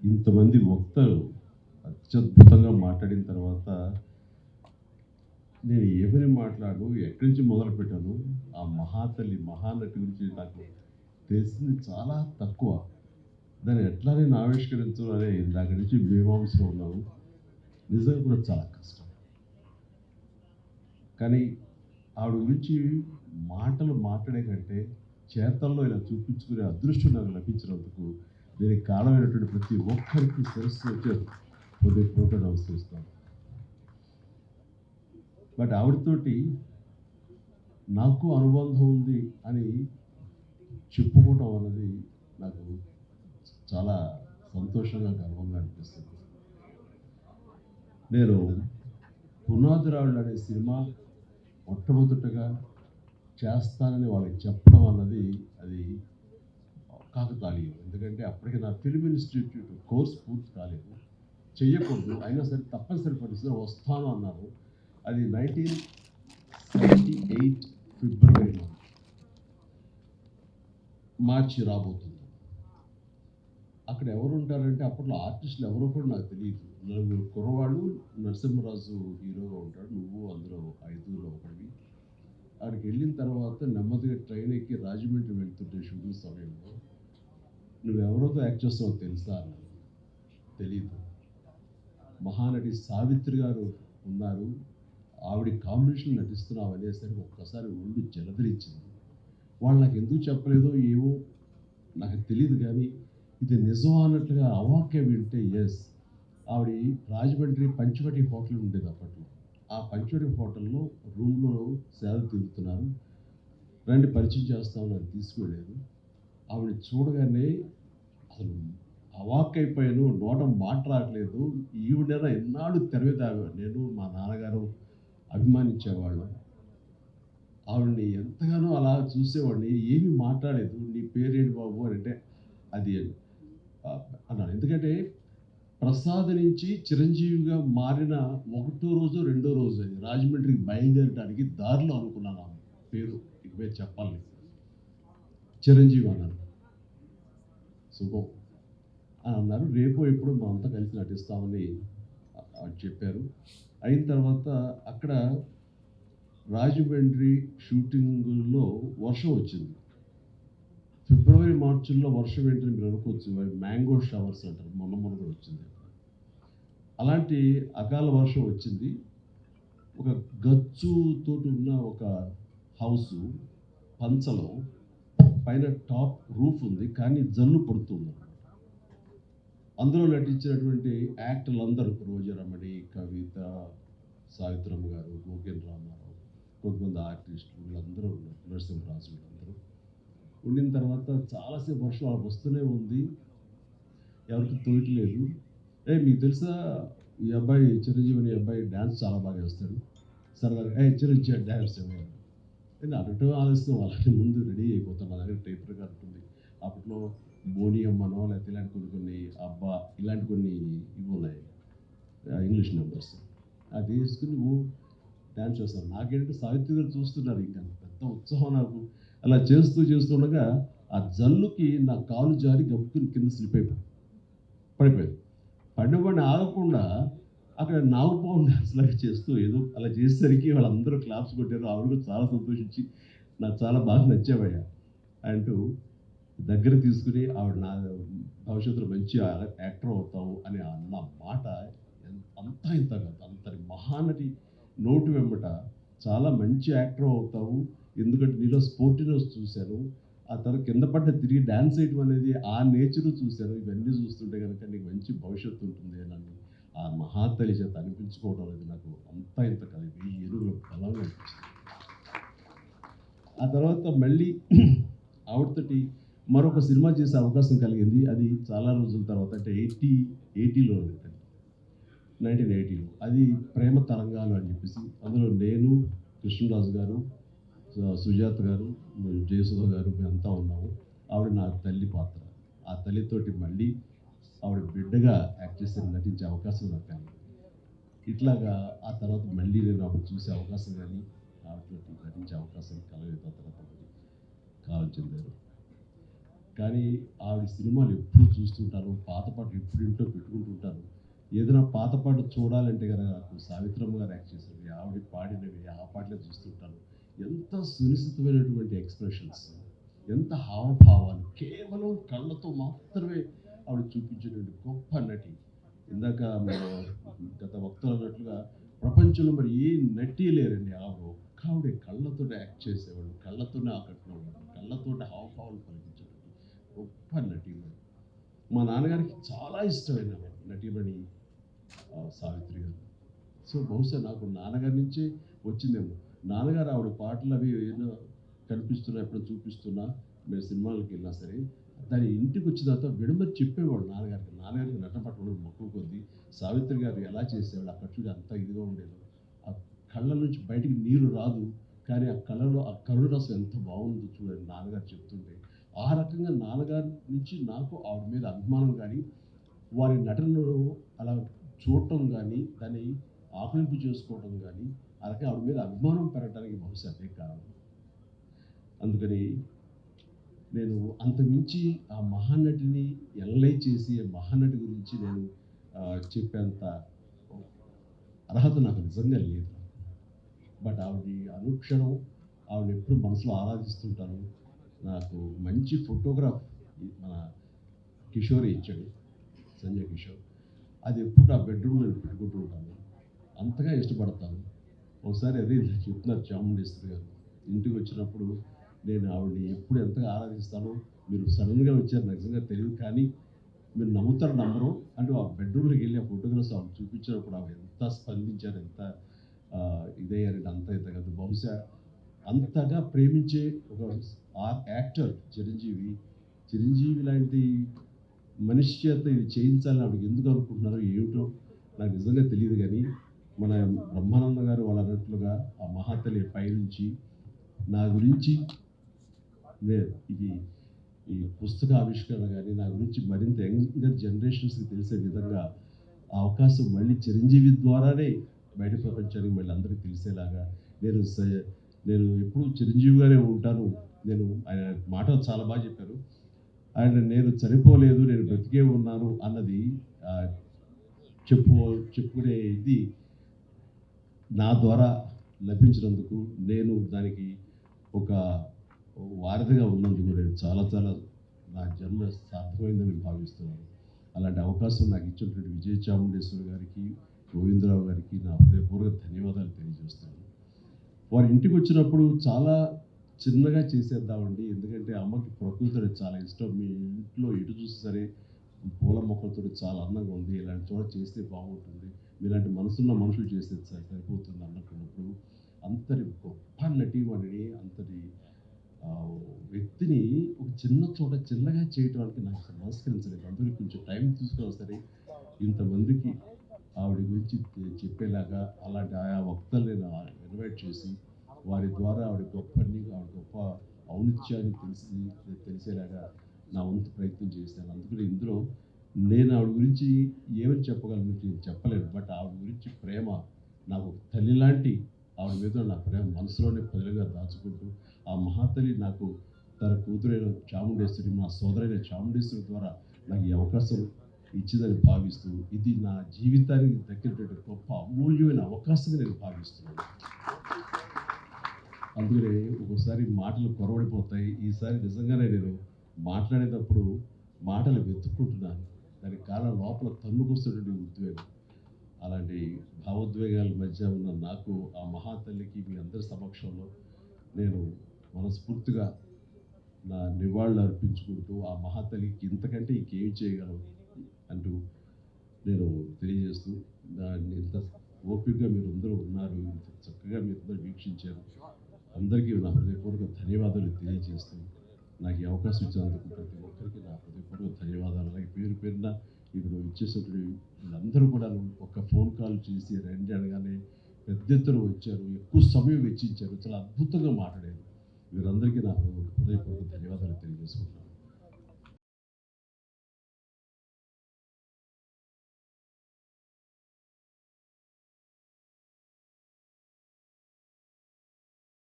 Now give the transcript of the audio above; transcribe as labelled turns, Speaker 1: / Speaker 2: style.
Speaker 1: ఇంతమంది వక్తలు అత్యద్భుతంగా మాట్లాడిన తర్వాత నేను ఏమని మాట్లాడు ఎక్కడి నుంచి మొదలు పెట్టాను. ఆ మహాతల్లి మహానటి గురించి నాకు తెలిసింది చాలా తక్కువ. దాన్ని ఎట్లా నేను ఆవిష్కరించాలనే ఇందాక నుంచి మీమాంసలో ఉన్నాను. నిజంగా కూడా చాలా కష్టం. కానీ ఆవిడ గురించి మాటలు మాట్లాడే కంటే చేతల్లో ఇలా చూపించుకునే అదృష్టం నాకు లభించినందుకు దీనికి కారణమైనటువంటి ప్రతి ఒక్కరికి శిరస్సు వచ్చారు హృదయపూర్వక నమస్కరిస్తాను. బట్ ఆవిడతోటి నాకు అనుబంధం ఉంది అని చెప్పుకోవటం అన్నది నాకు చాలా సంతోషంగా గర్వంగా అనిపిస్తుంది. నేను పునాదిరాళ్ళు అనే సినిమా మొట్టమొదటగా చేస్తానని వాళ్ళకి చెప్పడం అన్నది అది కాకతాళీయం. ఎందుకంటే అప్పటికి నా ఫిల్మ్ ఇన్స్టిట్యూట్ కోర్స్ పూర్తి కాలేదు, చెయ్యకూడదు, అయినా సరే తప్పనిసరి పరిస్థితిలో వస్తాను అన్నారు. అది 1978 ఫిబ్రవరిలో మార్చి రాబోతుంది. అక్కడ ఎవరు ఉంటారంటే అప్పట్లో ఆర్టిస్టులు ఎవరో కూడా నాకు తెలియదు. నలుగురు కుర్రవాళ్ళు, నరసింహరాజు హీరోగా ఉంటాడు, నువ్వు అందులో 5లో ఒకటివి. అక్కడికి వెళ్ళిన తర్వాత నెమ్మదిగా ట్రైన్ ఎక్కి రాజమండ్రి వెళ్తుంటే షూటింగ్ సమయంలో నువ్వెవరితో యాక్ట్ చేస్తావో తెలుసా అన్నారు. తెలీదు. మహానటి సావిత్రి గారు ఉన్నారు, ఆవిడ కాంబినేషన్ నటిస్తున్నావు అనేసరికి ఒక్కసారి ఒళ్ళు జలధరించింది. వాళ్ళు నాకు ఎందుకు చెప్పలేదో ఏమో నాకు తెలియదు, కానీ ఇది నిజం అన్నట్లుగా అవాక్య వింటే ఎస్. ఆవిడ రాజమండ్రి పంచవటి హోటల్ ఉండేది అప్పట్లో. ఆ పంచవటి హోటల్లో రూమ్లో సేద తిరుగుతున్నారు. రండి పరిచయం చేస్తామని అది తీసుకువెళ్ళారు. ఆవిడ చూడగానే అసలు అవాక్కైపోయాను, నోట మాట రావట్లేదు. ఈవిడైనా ఎన్నాళ్ళు తెర మీద నేను మా నాన్నగారు అభిమానించేవాళ్ళం. ఆవిడని ఎంతగానో అలా చూసేవాడిని. ఏమీ మాట్లాడలేదు. నీ పేరేంటి బాబు అని అంటే అది అన్నాను. ఎందుకంటే ప్రసాద్ నుంచి చిరంజీవిగా మారిన ఒకటో రోజు రెండో రోజు అది రాజమండ్రికి బయలుదేరడానికి దారిలో అనుకున్నాను ఆ పేరు. ఇక మీద చెప్పాలి, చిరంజీవి అన్నారు. శుభం అని అన్నారు. రేపు ఎప్పుడు మా అంతా కలిసి నటిస్తామని చెప్పారు. అయిన తర్వాత అక్కడ రాజమండ్రి షూటింగ్లో వర్షం వచ్చింది. ఫిబ్రవరి మార్చిల్లో వర్షం ఏంటని మీరు అనుకోవచ్చు, మ్యాంగో షవర్స్ అంటారు, మొన్న కూడా వచ్చింది. అలాంటి అకాల వర్షం వచ్చింది. ఒక గచ్చుతోటి ఉన్న ఒక హౌస్ పంచలో పైన టాప్ రూఫ్ ఉంది, కానీ జల్లు పడుతుంది. అందులో నటించినటువంటి యాక్టర్లు అందరూ రోజారమణి, కవిత, సావిత్రమ్మ గారు, గోకెన్ రామారావు, కొంతమంది ఆర్టిస్టులు వీళ్ళందరూ ఉన్నారు, నరసింహరాజు వీళ్ళందరూ ఉండిన తర్వాత చాలాసేపు వర్షం వాళ్ళకి వస్తూనే ఉంది. ఎవరికి తోయట్లేదు. మీకు తెలుసా ఈ అబ్బాయి చిరంజీవి అబ్బాయి డ్యాన్స్ చాలా బాగా వేస్తాడు, సరదాగా చిరంజీవి డ్యాన్స్ ఏమయ్యారు నేను అడగటం ఆలస్యం. అలాంటి ముందు రెడీ అయిపోతాను. నా దగ్గర టైప్ రికార్డ్ ఉంటుంది. అప్పట్లో బోని అమ్మనో లేకపోతే ఇలాంటి కొన్ని అబ్బా ఇలాంటి కొన్ని ఇవి ఉన్నాయి, ఇంగ్లీష్ నెంబర్స్. అది వేసుకుని నువ్వు డ్యాన్స్ చేస్తాను. నాకేంటంటే సావిత్రి గారు చూస్తున్నారు, ఇంకా పెద్ద ఉత్సాహం నాకు. అలా చేస్తుండగా ఆ జల్లుకి నా కాలు జారి గబుక్కుని కింద స్లిప్ పడిపోయాను. పడినవాడిని ఆగకుండా అక్కడ నాగపాము డ్యాన్స్ లాగా చేస్తూ ఏదో అలా చేసేసరికి వాళ్ళందరూ క్లాప్స్ కొట్టారు. ఆవిడ కూడా చాలా సంతోషించి నాకు చాలా బాగా నచ్చావయ్యా అంటూ దగ్గర తీసుకుని ఆవిడ నా భవిష్యత్తులో మంచి యాక్టర్ అవుతావు అని అన్న మాట అంతా ఇంత కాదు. అంతటి మహానటి నోటు వెంబట చాలా మంచి యాక్టర్ అవుతావు, ఎందుకంటే నీలో స్పోర్టినెస్ చూశాను, ఆ తర్వాత కింద పడ్డ తిరిగి డ్యాన్స్ వేయడం అనేది ఆ నేచరు చూశాను. ఇవన్నీ చూస్తుంటే కనుక నీకు మంచి భవిష్యత్తు ఉంటుంది అని ఆ మహాతల్లి చేత అనిపించుకోవడం అనేది నాకు అంతా ఇంత కాదు, 1000 ఏనుగుల బలంగా అనిపించింది. ఆ తర్వాత మళ్ళీ ఆవిడతోటి మరొక సినిమా చేసే అవకాశం కలిగింది. అది చాలా రోజుల తర్వాత, అంటే 1980లో, అది ప్రేమ తరంగాలు అని చెప్పేసి. అందులో నేను, కృష్ణరాజు గారు, సుజాత గారు, జయసుధ గారు మేమంతా ఉన్నాము. ఆవిడ నా తల్లి పాత్ర. ఆ తల్లితోటి మళ్ళీ ఆవిడ బిడ్డగా యాక్ట్ చేసి నటించే అవకాశం నాకు కలిగింది. ఇట్లాగా ఆ తర్వాత మళ్ళీ నేను ఆవిడ చూసే అవకాశం కానీ ఆవిడతో నటించే అవకాశం కలగలేదు. ఆ తర్వాత కాలం చెందారు. కానీ ఆవిడ సినిమాలు ఎప్పుడు చూస్తుంటాను, పాత పాటలు ఎప్పుడు ఇంట్లో పెట్టుకుంటుంటాను. ఏదైనా పాత పాట చూడాలంటే కనుక నాకు సావిత్రమ్మ గారు యాక్ట్ చేసినవి, ఆవిడ పాడినవి ఆ పాటలే చూస్తుంటాను. ఎంత సునిశ్చితమైనటువంటి ఎక్స్ప్రెషన్స్, ఎంత హావభావాలు, కేవలం కళ్ళతో మాత్రమే ఆవిడ చూపించేటువంటి గొప్ప నటి. ఇందాక గత వక్తలు అన్నట్లుగా ప్రపంచంలో మరి ఏ నటి లేరండి. ఆవిడే కళ్ళతో యాక్ట్ చేసేవాళ్ళు, కళ్ళతోనే ఆకట్టుకునేవాళ్ళు, కళ్ళతో హావభావాలు పలికించేవాళ్ళు గొప్ప నటీమణి. మా నాన్నగారికి చాలా ఇష్టమైన నటీమణి సావిత్రి గారు. సో బహుశా నాకు నాన్నగారి నుంచే వచ్చిందేమో. నాన్నగారు ఆవిడ పాటలు అవి ఏదో కనిపిస్తున్నా, ఎప్పుడు చూపిస్తున్నా, మేము సినిమాలకు వెళ్ళినా సరే దాని ఇంటికి వచ్చిన తర్వాత విడమరి చెప్పేవాడు నాన్నగారికి నటన పట్ల మక్కువ కొద్ది. సావిత్రి గారు ఎలా చేసేవాడు, అక్కడ చూడి అంత ఇదిగా ఉండేది. ఆ కళ్ళ నుంచి బయటికి నీరు రాదు, కానీ ఆ కళ్ళలో ఆ కరుణ రసం ఎంత బాగుందో చూడండి నాన్నగారు చెప్తుంటే. ఆ రకంగా నాన్నగారి నుంచి నాకు ఆవిడ మీద అభిమానం కానీ, వారి నటనలో అలా చూడటం కానీ, దాన్ని ఆకలింపు చేసుకోవడం కానీ, ఆ రకంగా ఆవిడ మీద అభిమానం పెరగడానికి బహుశా అదే కారణం. అందుకని నేను అంతమించి ఆ మహానటిని ఎనలైజ్ చేసి ఆ మహానటి గురించి నేను చెప్పేంత అర్హత నాకు నిజంగా లేదు. బట్ ఆవిడ అనుక్షణం ఆవిడ ఎప్పుడు మనసులో ఆరాధిస్తుంటాను. నాకు మంచి ఫోటోగ్రాఫ్ మన కిషోర్ ఇచ్చాడు, సంజయ్ కిషోర్. అది ఎప్పుడు ఆ బెడ్రూమ్లో నేను పెట్టుకుంటూ ఉంటాను, అంతగా ఇష్టపడతాను. ఒకసారి అదే చెప్తున్నారు చాముండేశ్వరి గారు, ఇంటికి వచ్చినప్పుడు నేను ఆవిడని ఎప్పుడు ఎంతగా ఆరాధిస్తానో, మీరు సడన్గా వచ్చారు నాకు నిజంగా తెలియదు, కానీ మీరు నమ్ముతారు నమ్మరు అంటే ఆ బెడ్రూమ్లోకి వెళ్ళి ఆ ఫోటోగ్రాఫ్స్ ఆవిడ చూపించినప్పుడు ఆవిడ ఎంత స్పందించారు, ఎంత ఇదయ్యారంటే అంత ఇంత కాదు. బహుశా అంతగా ప్రేమించే ఒక యాక్టర్ చిరంజీవి లాంటి మనిషి చేత ఇది చేయించాలని ఆవిడకి ఎందుకు అనుకుంటున్నారో ఏమిటో నాకు నిజంగా తెలియదు. కానీ మన బ్రహ్మానంద గారు వాళ్ళు అన్నట్లుగా ఆ మహాతల్లి పైనుంచి నా గురించి ఇది ఈ పుస్తక ఆవిష్కరణ కానీ నా గురించి మరింత యంగర్ జనరేషన్స్కి తెలిసే విధంగా ఆ అవకాశం మళ్ళీ చిరంజీవి ద్వారానే బయట ప్రపంచానికి మళ్ళీ అందరికీ తెలిసేలాగా నేను ఎప్పుడు చిరంజీవి గారే ఉంటాను. ఆయన మాటలు చాలా బాగా చెప్పారు. నేను చనిపోలేదు, నేను బ్రతికే ఉన్నాను అన్నది చెప్పుకునే ఇది నా ద్వారా లభించినందుకు, నేను దానికి ఒక వారధిగా ఉన్నందుకు నేను చాలా నా జన్మ సార్థకమైందని భావిస్తున్నాను. అలాంటి అవకాశం నాకు ఇచ్చినటువంటి విజయ చాముండేశ్వరి గారికి, గోవిందరావు గారికి నా హృదయపూర్వక ధన్యవాదాలు తెలియజేస్తున్నాను. వారి ఇంటికి వచ్చినప్పుడు చాలా చిన్నగా చేసేద్దామండి, ఎందుకంటే అమ్మకి ప్రకృతి చాలా ఇష్టం. మీ ఇంట్లో ఎటు చూసి సరే పూల మొక్కలతో చాలా అందంగా ఉంది, ఇలాంటి చోట చేస్తే బాగుంటుంది, మీలాంటి మనసున్న మనుషులు చేస్తే సరిపోతుంది అన్నప్పుడు అంతటి గొప్ప నటీమణిని, అంతటి వ్యక్తిని ఒక చిన్న చోట చిన్నగా చేయడానికి నాకు నమస్కరించలేదు. అందరికీ కొంచెం టైం తీసుకున్నా సరే ఇంతమందికి ఆవిడ గురించి చెప్పేలాగా అలాంటి ఆయా వక్తల్ని ఇన్వైట్ చేసి వారి ద్వారా ఆవిడ గొప్ప ఔన్నత్యాన్ని తెలిసేలాగా నా వంతు ప్రయత్నం చేశాను. అందుకని ఇందులో నేను ఆవిడ గురించి ఏమని చెప్పగలను నేను చెప్పలేను. బట్ ఆవిడ గురించి ప్రేమ నాకు తల్లి లాంటి ఆవిడ మీద నా ప్రేమ మనసులోనే పదిలుగా దాచుకుంటూ, ఆ మహాతల్లి నాకు తన కూతురైన చాముండేశ్వరి, మా సోదరైన చాముండేశ్వరి ద్వారా నాకు ఈ అవకాశం ఇచ్చిందని భావిస్తూ, ఇది నా జీవితానికి దక్కినటువంటి గొప్ప అమూల్యమైన అవకాశంగా నేను భావిస్తున్నాను. అందుకనే ఒక్కోసారి మాటలు కొరవడిపోతాయి. ఈసారి నిజంగానే నేను మాట్లాడేటప్పుడు మాటలు వెతుక్కుంటున్నాను. దానికి కారణం లోపల తన్నుకొస్తున్నటువంటి ఉద్వేగం. అలాంటి భావోద్వేగాల మధ్య ఉన్న నాకు ఆ మహాతల్లికి మీ అందరి సమక్షంలో నేను మనస్ఫూర్తిగా నా నివాళులు అర్పించుకుంటూ, ఆ మహాతల్లికి ఇంతకంటే ఇంకేం చేయగలం అంటూ నేను తెలియజేస్తూ, దాన్ని ఇంత ఓపికగా మీరు అందరూ ఉన్నారు, ఇంత చక్కగా మీరు అందరూ వీక్షించారు, అందరికీ నా హృదయపూర్వక ధన్యవాదాలు తెలియజేస్తూ, నాకు ఈ అవకాశం ఇచ్చినందుకు ప్రతి ఒక్కరికి నా హృదయపూర్వక ధన్యవాదాలు. అలాగే పేరున ఇప్పుడు ఇచ్చేసినటువంటి వీళ్ళందరూ కూడా ఒక ఫోన్ కాల్ చేసి రండి అనగానే పెద్ద ఎత్తున వచ్చారు, ఎక్కువ సమయం వెచ్చించారు, చాలా అద్భుతంగా మాట్లాడారు. వీరందరికీ నా హృదయపూర్వక ధన్యవాదాలు తెలియజేసుకుంటున్నాను.